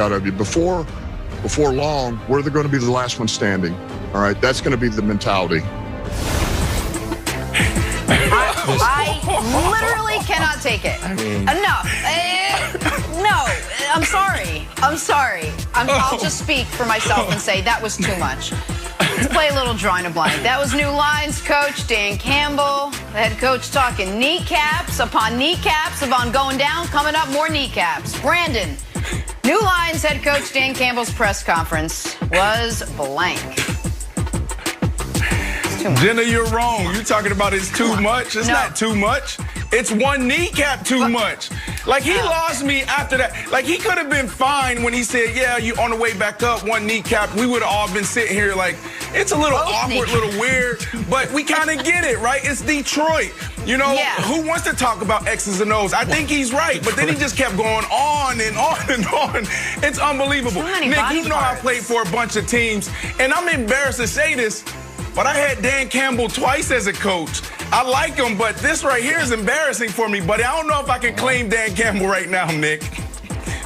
out of you. Before long, we're going to be the last one standing. All right, that's going to be the mentality. I literally cannot take it. Enough. No, I'm sorry. I'll just speak for myself and say that was too much. Let's play a little drawing a blank. That was new lines coach Dan Campbell, the head coach, talking kneecaps upon going down. Coming up, more kneecaps. Brandon, new lines head coach Dan Campbell's press conference was blank. Jenna, you're wrong. You're talking about it's too much. It's not too much. It's one kneecap too much. Like, he lost me after that. Like, he could have been fine when he said, yeah, you on the way back up, one kneecap. We would have all been sitting here like, it's a little awkward, little weird, but we kind of get it, right? It's Detroit. You know, who wants to talk about X's and O's? I think he's right, but then he just kept going on and on and on. It's unbelievable. Nick, you know I played for a bunch of teams, and I'm embarrassed to say this, but I had Dan Campbell twice as a coach. I like him, but this right here is embarrassing for me, buddy. I don't know if I can claim Dan Campbell right now, Nick.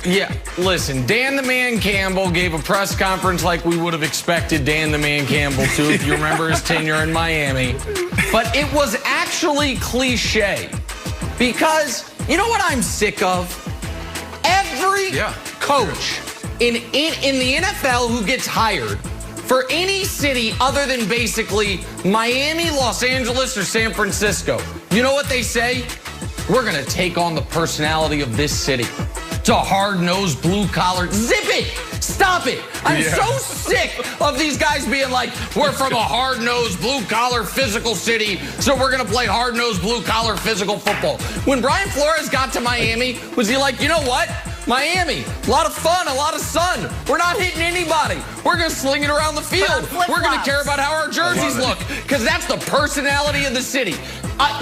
Yeah, listen, Dan the Man Campbell gave a press conference like we would have expected Dan the Man Campbell to, if you remember his tenure in Miami. But it was actually cliche, because you know what I'm sick of? Every coach in the NFL who gets hired for any city other than basically Miami, Los Angeles, or San Francisco, you know what they say? We're going to take on the personality of this city. It's a hard-nosed, blue-collar. Zip it! Stop it! I'm so sick of these guys being like, we're from a hard-nosed, blue-collar, physical city, so we're going to play hard-nosed, blue-collar, physical football. When Brian Flores got to Miami, was he like, you know what? Miami, a lot of fun, a lot of sun. We're not hitting anybody. We're going to sling it around the field. We're going to care about how our jerseys look, because that's the personality of the city.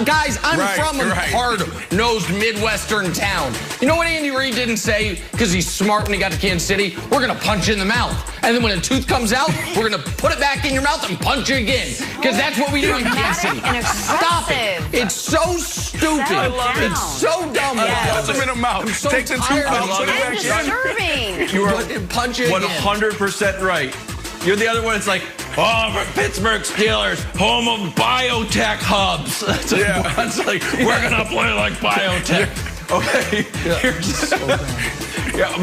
Guys, I'm from a hard-nosed Midwestern town. You know what Andy Reid didn't say because he's smart when he got to Kansas City? We're going to punch you in the mouth. And then when a tooth comes out, we're going to put it back in your mouth and punch you again. Because that's what we do in Kansas City. Stop it. It's so stupid. It's so dumb. Punch him in the mouth. Take the tooth out, put it back in. You are punch it 100% right. You're the other one. It's like, oh, Pittsburgh Steelers, home of biotech hubs. It's like, we're going to play like biotech. Okay.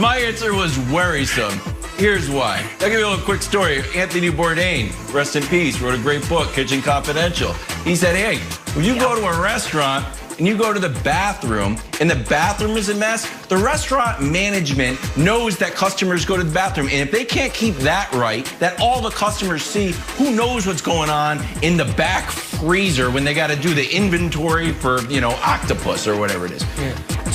My answer was worrisome. Here's why. I'll give you a little quick story. Anthony Bourdain, rest in peace, wrote a great book, Kitchen Confidential. He said, hey, when you go to a restaurant and you go to the bathroom and the bathroom is a mess, the restaurant management knows that customers go to the bathroom. And if they can't keep that right, that all the customers see, who knows what's going on in the back freezer when they got to do the inventory for, you know, octopus or whatever it is.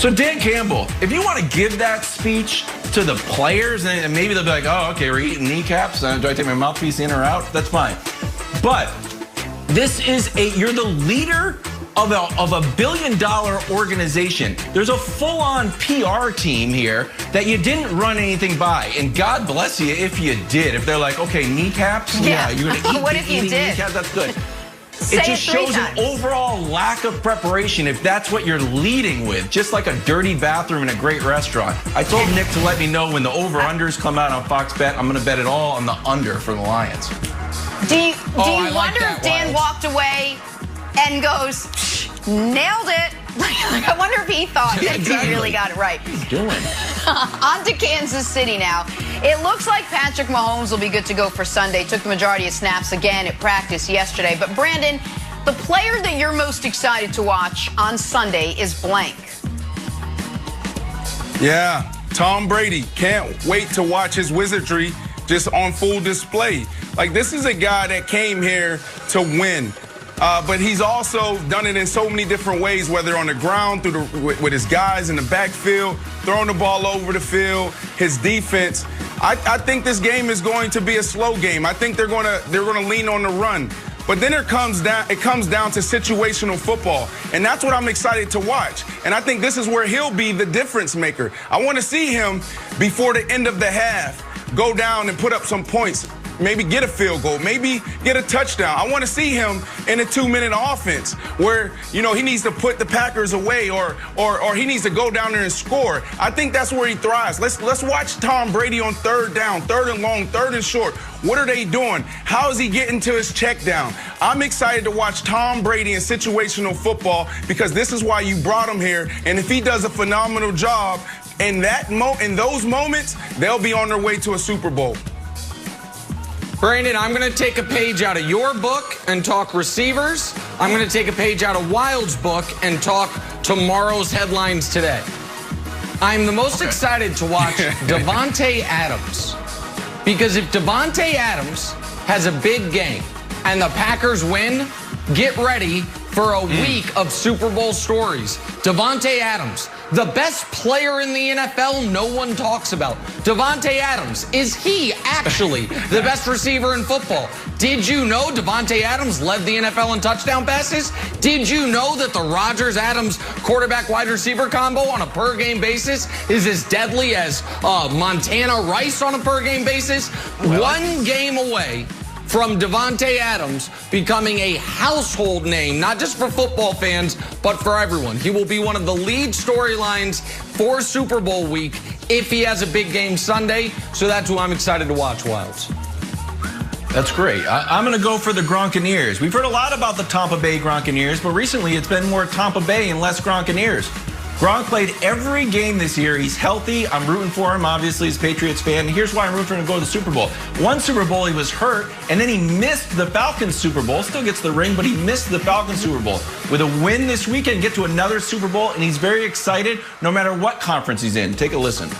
So Dan Campbell, if you want to give that speech to the players, and maybe they'll be like, oh, okay, we're eating kneecaps. Do I take my mouthpiece in or out? That's fine. But this is you're the leader of a billion-dollar organization. There's a full-on PR team here that you didn't run anything by. And God bless you if you did. If they're like, okay, kneecaps? Yeah, you're going to eat what if you did? Kneecaps? That's good. It just shows an overall lack of preparation if that's what you're leading with, just like a dirty bathroom in a great restaurant. I told Nick to let me know when the over-unders come out on Fox Bet. I'm going to bet it all on the under for the Lions. Do you wonder if Dan walked away and goes, nailed it? Like, I wonder if he thought that he really got it right. What are you doing? On to Kansas City now. It looks like Patrick Mahomes will be good to go for Sunday. Took the majority of snaps again at practice yesterday. But Brandon, the player that you're most excited to watch on Sunday is blank. Yeah, Tom Brady. Can't wait to watch his wizardry just on full display. Like, this is a guy that came here to win. But he's also done it in so many different ways, whether on the ground, with his guys in the backfield, throwing the ball over the field, his defense. I think this game is going to be a slow game. I think they're going to lean on the run. But then it comes down to situational football, and that's what I'm excited to watch. And I think this is where he'll be the difference maker. I want to see him before the end of the half go down and put up some points. maybe get a field goal, maybe get a touchdown. I want to see him in a 2-minute offense where, you know, he needs to put the Packers away or he needs to go down there and score. I think that's where he thrives. Let's watch Tom Brady on third down, third and long, third and short. What are they doing? How is he getting to his check down? I'm excited to watch Tom Brady in situational football because this is why you brought him here. And if he does a phenomenal job in those moments, they'll be on their way to a Super Bowl. Brandon, I'm going to take a page out of your book and talk receivers. I'm going to take a page out of Wild's book and talk tomorrow's headlines today. I'm the most excited to watch Devante Adams. Because if Devante Adams has a big game and the Packers win, get ready for a week of Super Bowl stories. Devante Adams, the best player in the NFL no one talks about. Devante Adams, is he actually the best receiver in football? Did you know Devante Adams led the NFL in touchdown passes? Did you know that the Rodgers-Adams quarterback-wide receiver combo on a per-game basis is as deadly as Montana-Rice on a per-game basis? One game away from Devante Adams becoming a household name, not just for football fans, but for everyone. He will be one of the lead storylines for Super Bowl week if he has a big game Sunday. So that's who I'm excited to watch, Wilds. That's great. I'm going to go for the Gronkaneers. We've heard a lot about the Tampa Bay Gronkaneers, but recently it's been more Tampa Bay and less Gronkaneers. Gronk played every game this year. He's healthy. I'm rooting for him, obviously, as a Patriots fan. And here's why I'm rooting for him to go to the Super Bowl. One Super Bowl, he was hurt, and then he missed the Falcons Super Bowl. Still gets the ring, but he missed the Falcons Super Bowl. With a win this weekend, get to another Super Bowl, and he's very excited no matter what conference he's in. Take a listen. What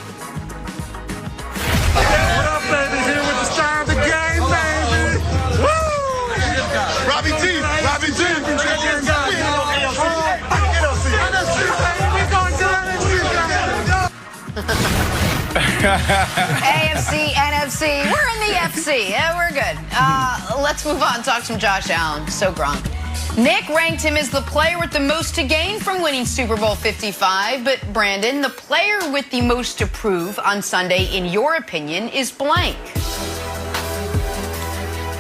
up, baby? Here with the star of the game, baby. Woo! Robbie T. Robbie T. AFC, NFC, we're in the FC. Yeah, we're good. Let's move on and talk some Josh Allen. So Gronk. Nick ranked him as the player with the most to gain from winning Super Bowl 55. But Brandon, the player with the most to prove on Sunday, in your opinion, is blank.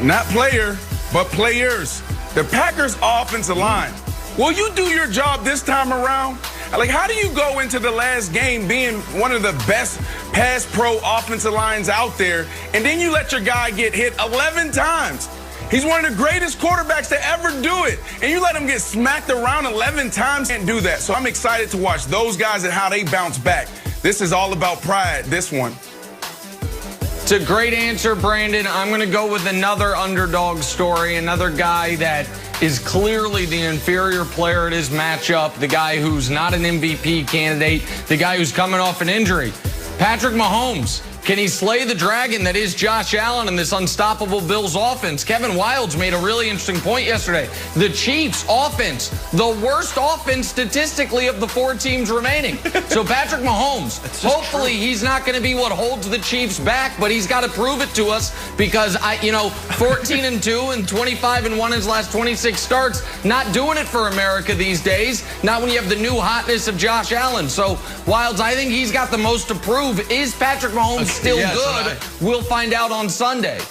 Not player, but players. The Packers offensive line. Will you do your job this time around? Like, how do you go into the last game being one of the best pass pro offensive lines out there, and then you let your guy get hit 11 times? He's one of the greatest quarterbacks to ever do it, and you let him get smacked around 11 times and do that. So I'm excited to watch those guys and how they bounce back. This is all about pride, this one. It's a great answer, Brandon. I'm going to go with another underdog story, another guy that is clearly the inferior player at his matchup, the guy who's not an MVP candidate, the guy who's coming off an injury. Patrick Mahomes. Can he slay the dragon that is Josh Allen and this unstoppable Bills offense? Kevin Wildes made a really interesting point yesterday. The Chiefs offense, the worst offense statistically of the 4 teams remaining. So Patrick Mahomes, hopefully he's not going to be what holds the Chiefs back, but he's got to prove it to us because 14-2 and 25-1 in his last 26 starts, not doing it for America these days. Not when you have the new hotness of Josh Allen. So Wildes, I think he's got the most to prove. Is Patrick Mahomes still good? We'll find out on Sunday.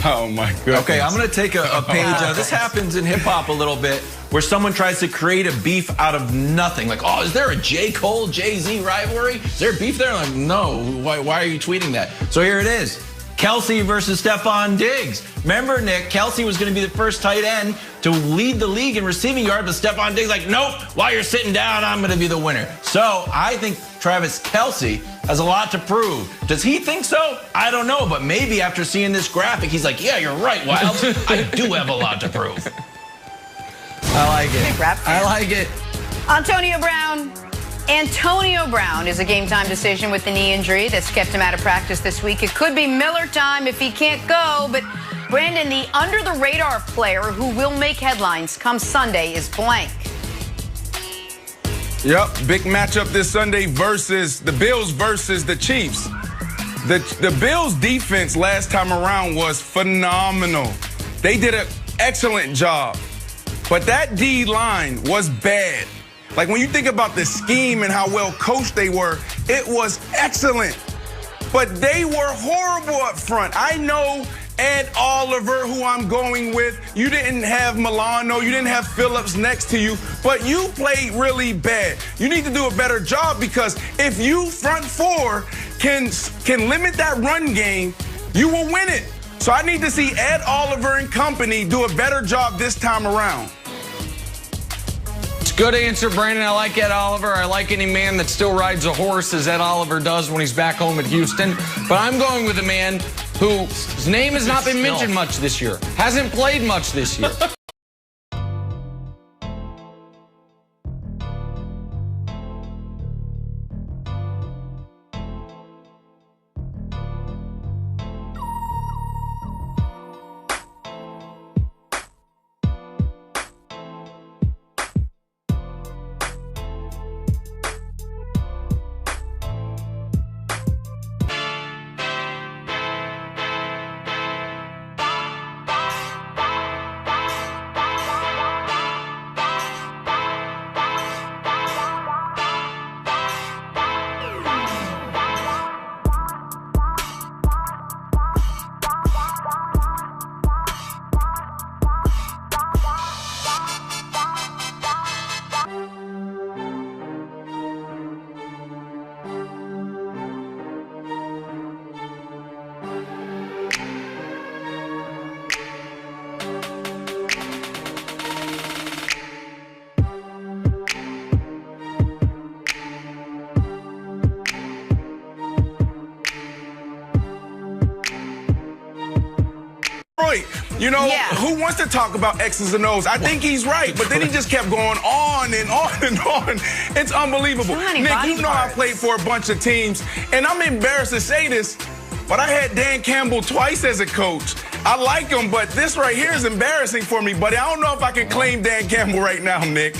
Oh, my goodness. Okay, I'm going to take a page. This happens in hip-hop a little bit, where someone tries to create a beef out of nothing. Like, oh, is there a J. Cole, Jay-Z rivalry? Is there beef there? I'm like, no. Why are you tweeting that? So here it is. Kelsey versus Stephon Diggs. Remember, Nick, Kelsey was going to be the first tight end to lead the league in receiving yards, but Stephon Diggs like, nope, while you're sitting down, I'm going to be the winner. So I think Travis Kelsey has a lot to prove. Does he think so? I don't know, but maybe after seeing this graphic, he's like, yeah, you're right, Wild. I do have a lot to prove. I like it. I like it. Antonio Brown is a game-time decision with the knee injury that's kept him out of practice this week. It could be Miller time if he can't go, but Brandon, the under-the-radar player who will make headlines come Sunday is blank. Yep, big matchup this Sunday versus the Bills versus the Chiefs. The Bills' defense last time around was phenomenal. They did an excellent job, but that D-line was bad. Like, when you think about the scheme and how well coached they were, it was excellent. But they were horrible up front. I know Ed Oliver, who I'm going with. You didn't have Milano. You didn't have Phillips next to you. But you played really bad. You need to do a better job because if you front four can limit that run game, you will win it. So I need to see Ed Oliver and company do a better job this time around. It's a good answer, Brandon. I like Ed Oliver. I like any man that still rides a horse as Ed Oliver does when he's back home at Houston. But I'm going with a man whose name has not been mentioned much this year, hasn't played much this year. You know, who wants to talk about X's and O's? I think he's right, but then he just kept going on and on and on. It's unbelievable. Nick, you know I played for a bunch of teams, and I'm embarrassed to say this, but I had Dan Campbell twice as a coach. I like him, but this right here is embarrassing for me, buddy. I don't know if I can claim Dan Campbell right now, Nick.